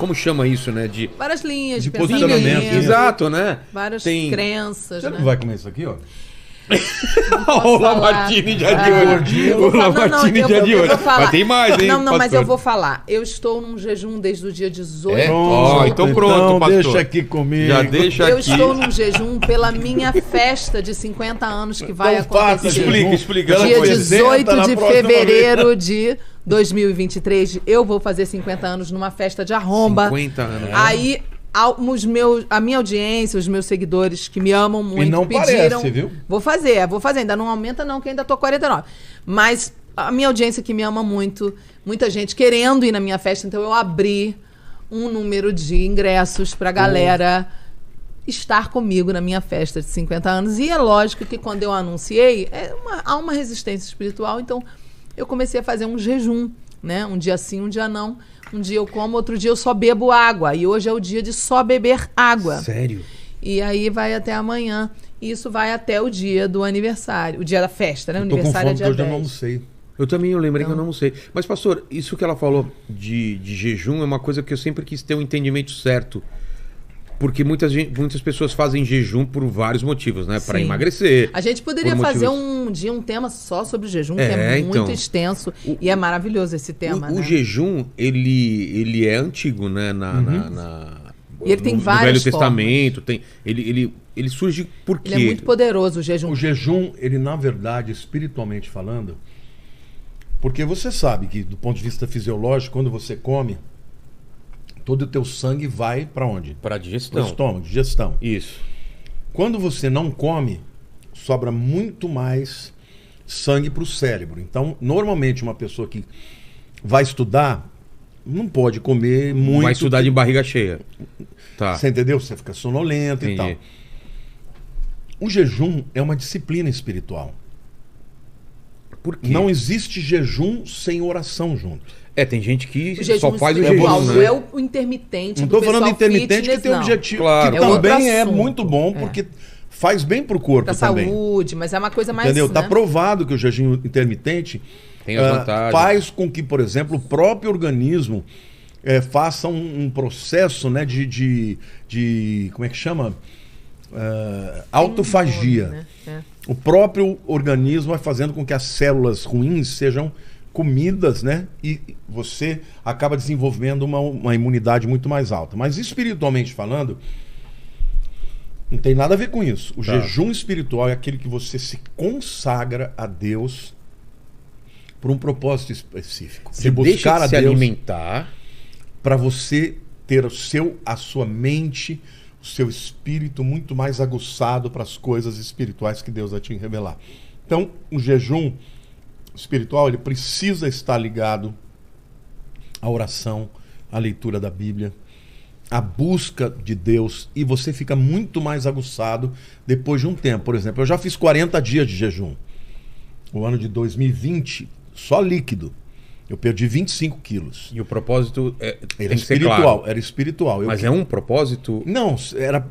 como chama isso, né? Várias linhas de de posicionamento. pensamento. Exato, né? Várias Tem... crenças, Você né? não vai comer isso aqui, ó? O Lamartine já de olho. O Lamartine já de olho. Mas tem mais, hein? Não, mas pastor? eu vou falar. Eu estou num jejum desde o dia 18 É? de Ó, então pronto, pastor. Deixa aqui comigo. Já deixa Eu aqui. estou num jejum pela minha festa de 50 anos que vai Então faça acontecer. jejum. Explica. Ela Dia foi 18 isenta na de próxima fevereiro de 2023, eu vou fazer 50 anos numa festa de arromba. 50 anos. Aí a minha audiência, os meus seguidores que me amam muito, E não pediram. parece, viu? Vou fazer. Ainda não aumenta, não, que ainda tô 49. Mas a minha audiência que me ama muito, muita gente querendo ir na minha festa, então eu abri um número de ingressos pra galera estar comigo na minha festa de 50 anos. E é lógico que quando eu anunciei, há uma resistência espiritual, então eu comecei a fazer um jejum, né? Um dia sim, um dia não. Um dia eu como, outro dia eu só bebo água. E hoje é o dia de só beber água. Sério? E aí vai até amanhã. E isso vai até o dia do aniversário. O dia da festa, né? O Tô com aniversário fome é dia porque eu já 10. não almocei. Eu também lembrei que eu não sei. Mas, pastor, isso que ela falou de jejum é uma coisa que eu sempre quis ter um entendimento certo. Porque muitas pessoas fazem jejum por vários motivos, né? Para Sim. emagrecer. A gente poderia por fazer motivos- um tema só sobre jejum, que é muito então. extenso. E é maravilhoso esse tema, O né? jejum, ele é antigo, né? E ele tem no várias Velho Testamento. Ele surge por quê? Ele é muito poderoso, o jejum. O jejum, ele na verdade, espiritualmente falando, porque você sabe que do ponto de vista fisiológico, quando você come, todo o teu sangue vai para onde? Para Para o digestão. estômago, digestão. Isso. Quando você não come, sobra muito mais sangue para o cérebro. Então, normalmente, uma pessoa que vai estudar não pode comer muito. Vai estudar de barriga cheia. Tá. Você entendeu? Você fica sonolento e tal. Entendi. O jejum é uma disciplina espiritual. Por quê? Não existe jejum sem oração junto. Tem gente que O jejum só faz o espiritual, jejum, não né? é o intermitente Não do estou falando de pessoal intermitente que fitness, tem não. objetivo, Claro. que É outro também é assunto. muito bom, porque faz bem pro corpo Pra também. saúde, mas é uma coisa mais... Entendeu? Tá né? provado que o jejum intermitente Tem as vantagens. faz com que, por exemplo, o próprio organismo faça um processo, né, de como é que chama? Autofagia. Né? É. O próprio organismo vai fazendo com que as células ruins sejam comidas, né? E você acaba desenvolvendo uma imunidade muito mais alta. Mas espiritualmente falando, não tem nada a ver com isso. O jejum espiritual é aquele que você se consagra a Deus por um propósito específico. Você deixa de se alimentar. Para você ter a sua mente, o seu espírito muito mais aguçado para as coisas espirituais que Deus vai te revelar. Então, o jejum espiritual, ele precisa estar ligado à oração, à leitura da Bíblia, à busca de Deus, e você fica muito mais aguçado depois de um tempo. Por exemplo, eu já fiz 40 dias de jejum. O ano de 2020, só líquido. Eu perdi 25 quilos. E o propósito Era tem que ser espiritual, claro. era espiritual. Mas é um propósito? Não,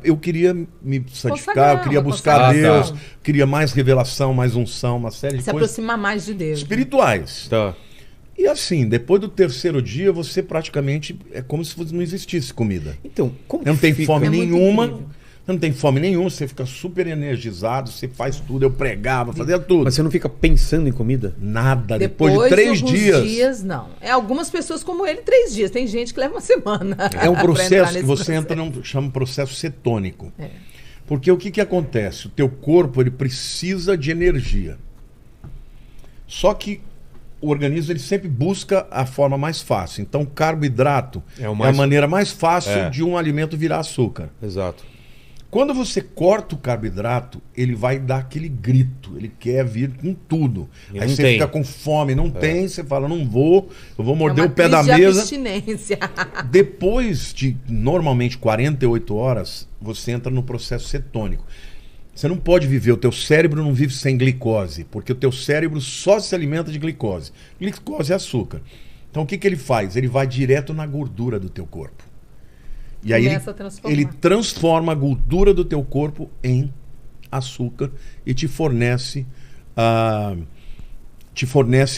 eu queria me santificar, Consagrar, eu queria uma buscar consagração. Deus, queria mais revelação, mais unção, uma série de Se coisas aproximar mais de Deus. espirituais. Tá. E assim, depois do terceiro dia, você praticamente é como se não existisse comida. Então, como Não tem fica? fome É muito nenhuma. incrível. Não tem fome nenhuma, você fica super energizado, você faz tudo, eu pregava, fazia tudo. Mas você não fica pensando em comida? Nada, depois de 3 alguns dias. não. Algumas pessoas como ele, 3 dias. Tem gente que leva uma semana. É um pra entrar processo que nesse você processo. entra chama processo cetônico. É. Porque o que acontece? O teu corpo ele precisa de energia. Só que o organismo ele sempre busca a forma mais fácil. Então, o carboidrato É o é mais- a maneira mais fácil É. de um alimento virar açúcar. Exato. Quando você corta o carboidrato, ele vai dar aquele grito. Ele quer vir com tudo. E Aí não você tem. fica com fome, não tem, você fala, não vou, eu vou morder É o uma pé da crise de mesa. abstinência. Depois de, normalmente, 48 horas, você entra no processo cetônico. Você não pode viver, o teu cérebro não vive sem glicose, porque o teu cérebro só se alimenta de glicose. Glicose é açúcar. Então o que ele faz? Ele vai direto na gordura do teu corpo. E aí Começa a transformar. ele transforma a gordura do teu corpo em açúcar e te fornece a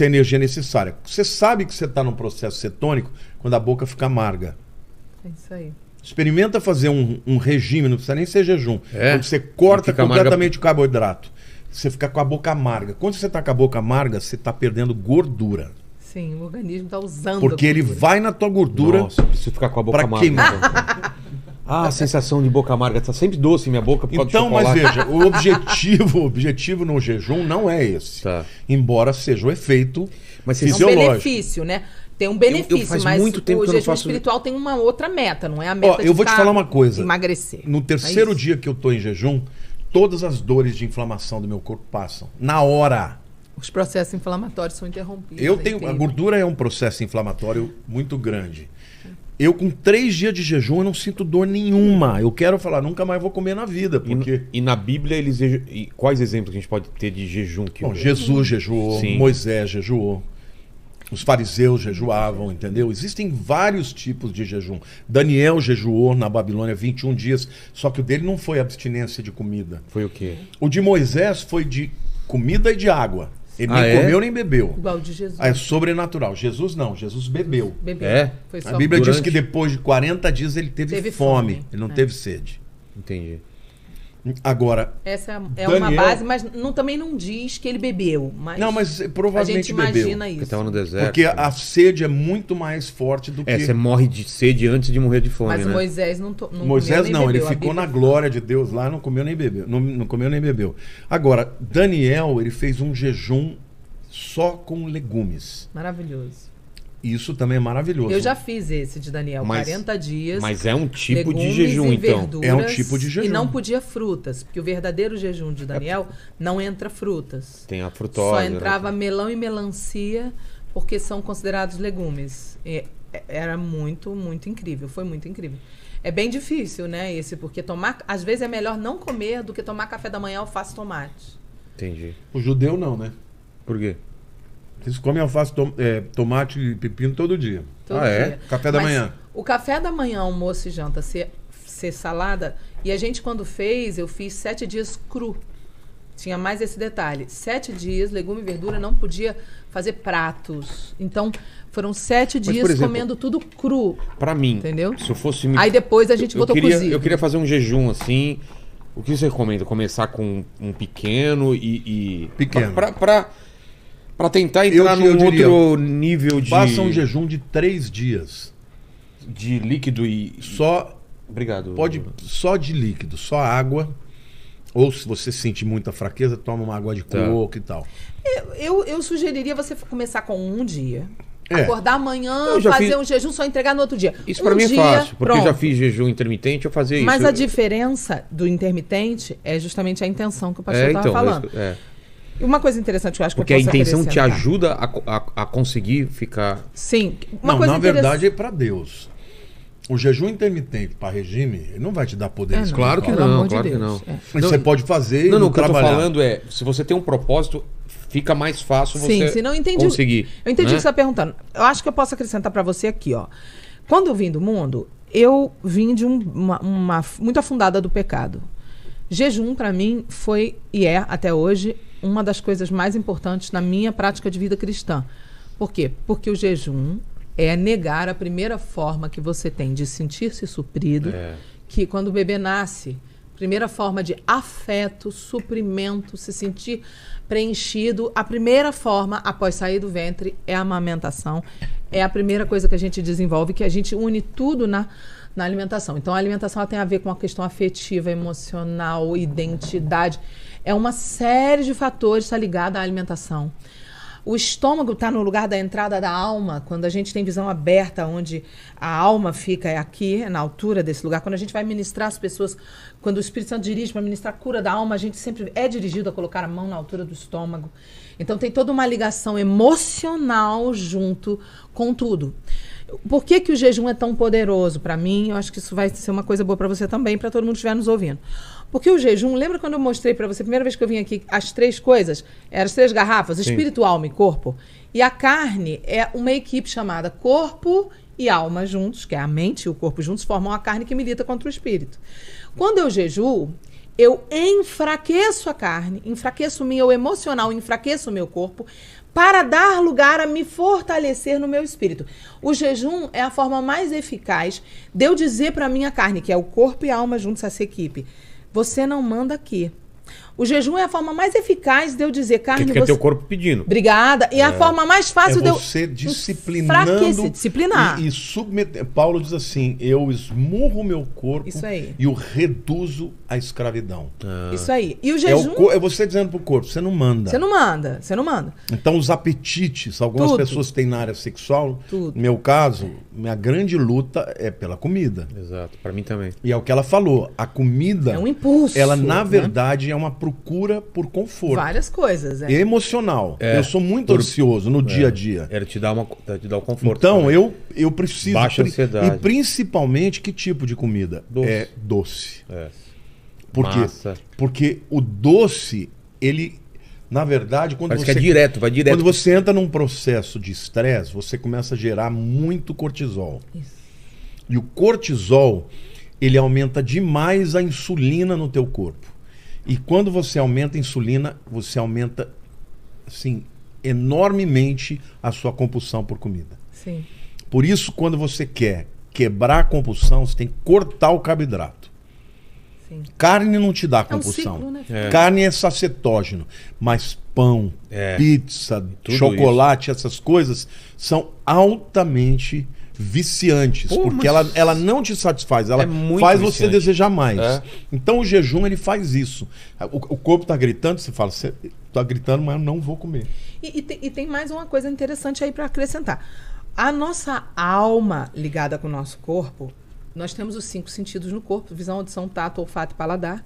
energia necessária. Você sabe que você está num processo cetônico quando a boca fica amarga. É isso aí. Experimenta fazer um regime, não precisa nem ser jejum. É? Onde você corta Fica completamente o carboidrato. Você fica com a boca amarga. Quando você está com a boca amarga, você está perdendo gordura. Sim, o organismo está usando Porque a ele gordura. vai na tua gordura Nossa, eu preciso ficar com a boca pra amarga. queimar. Ah, a sensação de boca amarga. Tá sempre doce minha boca. Pode Então, mas chocolate. veja, o objetivo no jejum não é esse. Tá. Embora seja o efeito Mas você É um fisiológico. benefício, né? Tem um benefício, faz mas muito tempo o que eu não jejum faço- espiritual tem uma outra meta, não é a meta Ó, eu vou te ficar- falar uma coisa. emagrecer. No É terceiro isso. dia que eu tô em jejum, todas as dores de inflamação do meu corpo passam. Na hora. Os processos inflamatórios são interrompidos. Eu é tenho. A incrível. gordura é um processo inflamatório muito grande. Eu, com 3 dias de jejum, eu não sinto dor nenhuma. Eu quero falar, nunca mais vou comer na vida. Porque. E na Bíblia, e quais exemplos a gente pode ter de jejum? Que Bom, Jesus jejuou, Sim. Moisés jejuou, os fariseus jejuavam, entendeu? Existem vários tipos de jejum. Daniel jejuou na Babilônia 21 dias, só que o dele não foi abstinência de comida. Foi o quê? O de Moisés foi de comida e de água. Ele Ah, nem é? comeu nem bebeu. Igual o de Jesus. É sobrenatural. Jesus não, Jesus bebeu. Bebeu. É? Foi só A Bíblia diz durante- que depois de 40 dias ele teve fome, ele não teve sede. Entendi. Agora, Essa é Daniel- uma base, mas também não diz que ele bebeu. Mas mas a provavelmente gente bebeu. imagina Porque isso. tava no deserto. Porque a sede é muito mais forte do que... você morre de sede antes de morrer de fome, Mas né? Moisés não Moisés comeu nem não, ele bebeu. A ficou Bíblia na glória de Deus lá, não comeu nem bebeu. Não comeu nem bebeu. Agora, Daniel, ele fez um jejum só com legumes. Maravilhoso. Isso também é maravilhoso. Eu já fiz esse de Daniel, Mas- 40 dias. Mas é um tipo de legumes jejum, e então. verduras, É um tipo de jejum. E não podia frutas, porque o verdadeiro jejum de Daniel não entra frutas. Tem a frutose. Só né? entrava melão e melancia, porque são considerados legumes. Era muito, muito incrível. Foi muito incrível. É bem difícil, né, porque às vezes é melhor não comer do que tomar café da manhã alface e tomate. Entendi. O judeu não, né? Por quê? Eles comem alface, tomate e pepino todo dia. Todo Ah, é? dia. Café da Mas manhã. O café da manhã, almoço e janta ser salada. E a gente, quando fez, eu fiz 7 dias cru. Tinha mais esse detalhe. 7 dias, legume e verdura, não podia fazer pratos. Então, foram 7 Mas, por dias exemplo, comendo tudo cru. Pra mim, Entendeu? se eu fosse... Aí depois a gente botou cozido. Eu queria fazer um jejum, assim... O que você recomenda? Começar com um pequeno e... Pequeno. Pra tentar entrar eu num diria, outro nível de... Faça um jejum de 3 dias. De líquido e... Só Obrigado. só de líquido, só água. Ou se você sente muita fraqueza, toma uma água de Tá. coco e tal. Eu sugeriria você começar com um dia. É. Acordar amanhã, Eu já fazer fiz- um jejum, só entregar no outro dia. Isso Um pra mim é dia, fácil, porque eu já pronto. fiz jejum intermitente, eu fazia isso. Mas a diferença do intermitente é justamente a intenção que o pastor estava então, falando. é. E uma coisa interessante que eu acho Porque que a eu posso intenção te acrescentar. ajuda a conseguir ficar... Sim. Uma Não, coisa na interessante. verdade é para Deus. O jejum intermitente para regime, ele não vai te dar poder não. Claro que Pelo não, amor de claro que Deus, não. é. Mas você pode fazer Não, e não, o que eu tô trabalhar. falando é, se você tem um propósito, fica mais fácil Sim, você se não entendi. conseguir. Eu entendi né? o que você está perguntando. Eu acho que eu posso acrescentar para você aqui, ó. Quando eu vim do mundo, eu vim de uma muito afundada do pecado. Jejum, para mim, foi e é, até hoje, uma das coisas mais importantes na minha prática de vida cristã. Por quê? Porque o jejum é negar a primeira forma que você tem de sentir-se suprido, que quando o bebê nasce, primeira forma de afeto, suprimento, se sentir preenchido, a primeira forma após sair do ventre é a amamentação. É a primeira coisa que a gente desenvolve, que a gente une tudo na alimentação. Então, a alimentação ela tem a ver com a questão afetiva, emocional, identidade. É uma série de fatores que está ligada à alimentação. O estômago está no lugar da entrada da alma. Quando a gente tem visão aberta, onde a alma fica, é aqui, é na altura desse lugar. Quando a gente vai ministrar as pessoas, quando o Espírito Santo dirige para ministrar a cura da alma, a gente sempre é dirigido a colocar a mão na altura do estômago. Então tem toda uma ligação emocional junto com tudo. Por que o jejum é tão poderoso para mim? Eu acho que isso vai ser uma coisa boa para você também, para todo mundo que estiver nos ouvindo. Porque o jejum, lembra quando eu mostrei para você, a primeira vez que eu vim aqui, as 3 coisas? Eram as 3 garrafas, espírito, alma e corpo. E a carne é uma equipe chamada corpo e alma juntos, que é a mente e o corpo juntos, formam a carne que milita contra o espírito. Quando eu jejuo, eu enfraqueço a carne, enfraqueço o meu emocional, enfraqueço o meu corpo, para dar lugar a me fortalecer no meu espírito. O jejum é a forma mais eficaz de eu dizer para a minha carne, que é o corpo e a alma juntos essa equipe, você não manda aqui. O jejum é a forma mais eficaz de eu dizer, carne, Que é teu corpo pedindo. Obrigada. E a forma mais fácil de eu... você disciplinando disciplinar. E submeter. Paulo diz assim, eu esmurro o meu corpo Isso aí. e o reduzo à escravidão. Isso aí. E o jejum... É você dizendo pro corpo, você não manda. Você não manda, você não manda. Então os apetites, algumas Tudo. pessoas têm na área sexual, Tudo. no meu caso, minha grande luta é pela comida. Exato, pra mim também. E é o que ela falou, a comida, É um impulso. ela na né? verdade é uma procura por conforto. Várias coisas. É. Emocional. Eu sou muito ansioso no dia a dia. Era te dar o conforto. Então, também. eu preciso... Baixa ansiedade. E principalmente, que tipo de comida? Doce. É doce. É. Por quê? Massa. Porque o doce, ele... Na verdade, quando Parece você... que é direto, vai direto. Quando você entra num processo de estresse, você começa a gerar muito cortisol. Isso. E o cortisol, ele aumenta demais a insulina no teu corpo. E quando você aumenta a insulina, você aumenta, assim, enormemente a sua compulsão por comida. Sim. Por isso, quando você quer quebrar a compulsão, você tem que cortar o carboidrato. Sim. Carne não te dá É um compulsão. ciclo, né? Carne é sacetógeno, mas pão, pizza, Tudo chocolate, essas coisas são altamente viciantes, Pô, porque mas ela não te satisfaz, ela é muito faz você viciante. desejar mais. É. Então o jejum ele faz isso. O corpo tá gritando, você fala, você tá gritando, mas eu não vou comer. E tem mais uma coisa interessante aí para acrescentar. A nossa alma ligada com o nosso corpo, nós temos os 5 sentidos no corpo: visão, audição, tato, olfato e paladar.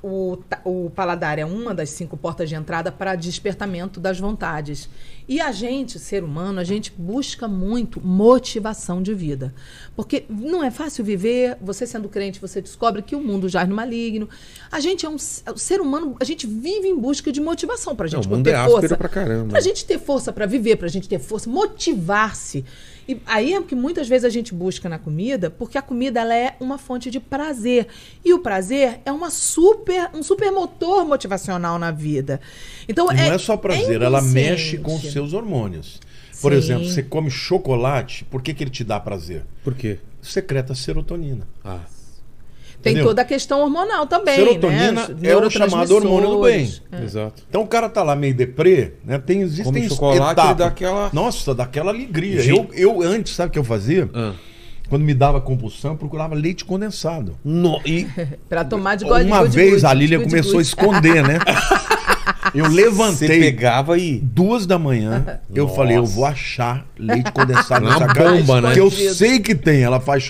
O paladar é uma das 5 portas de entrada para despertamento das vontades. E a gente, ser humano, a gente busca muito motivação de vida. Porque não é fácil viver, você sendo crente, você descobre que o mundo jaz no maligno. A gente o ser humano, a gente vive em busca de motivação pra gente O mundo ter é áspero força. pra caramba. Pra gente ter força pra viver, pra gente ter força, motivar-se. E aí é o que muitas vezes a gente busca na comida, porque a comida ela é uma fonte de prazer. E o prazer é um super motor motivacional na vida. Então, E não é só prazer, ela mexe com os inconsciente. seus hormônios. Por Sim. exemplo, você come chocolate, por que ele te dá prazer? Por quê? Secreta serotonina. Ah. Tem Entendeu? toda a questão hormonal também, Serotonina né? Os é o chamado hormônio do bem. neurotransmissores. Exato. Então o cara tá lá meio deprê, né? Existem Come chocolate, etapas. ele dá aquela... Nossa, dá aquela alegria. Gente. Eu antes, sabe o que eu fazia? Ah. Quando me dava compulsão, eu procurava leite condensado. E Pra tomar de Uma vez a Lília começou a esconder, né? Eu você levantei pegava e... 2 da manhã, eu Nossa. falei, eu vou achar leite condensado Uma nessa casa. bomba, né? Que eu sei que tem. Ela faz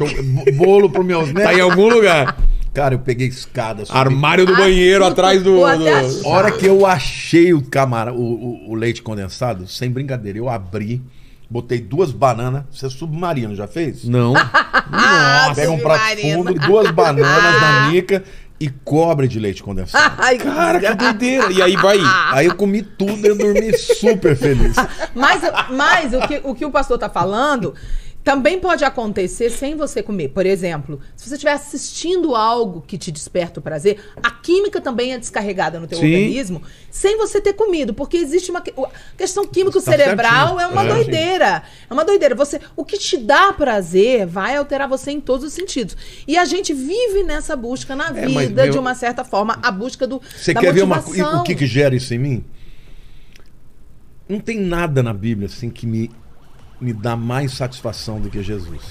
bolo pro meus netos. Tá em algum lugar. Cara, eu peguei escada. subi. Armário do banheiro, atrás do... vou até achar. A hora que eu achei o leite condensado, sem brincadeira, eu abri, botei 2 bananas. Você é submarino, já fez? Não. Ah, Pega um prato submarino. fundo, 2 bananas na nica e cobre de leite condensado. Ai, Cara, que doideira. E aí vai... Aí eu comi tudo e eu dormi super feliz. Mas o que o pastor está falando também pode acontecer sem você comer. Por exemplo, se você estiver assistindo algo que te desperta o prazer, a química também é descarregada no teu Sim. organismo sem você ter comido. Porque existe uma questão Tá químico-cerebral, certinho. é uma doideira. É uma doideira. O que te dá prazer vai alterar você em todos os sentidos. E a gente vive nessa busca na É, mas, vida, meu, de uma certa forma, a busca Você da quer ver motivação. o que gera isso em mim? Não tem nada na Bíblia assim que me dá mais satisfação do que Jesus.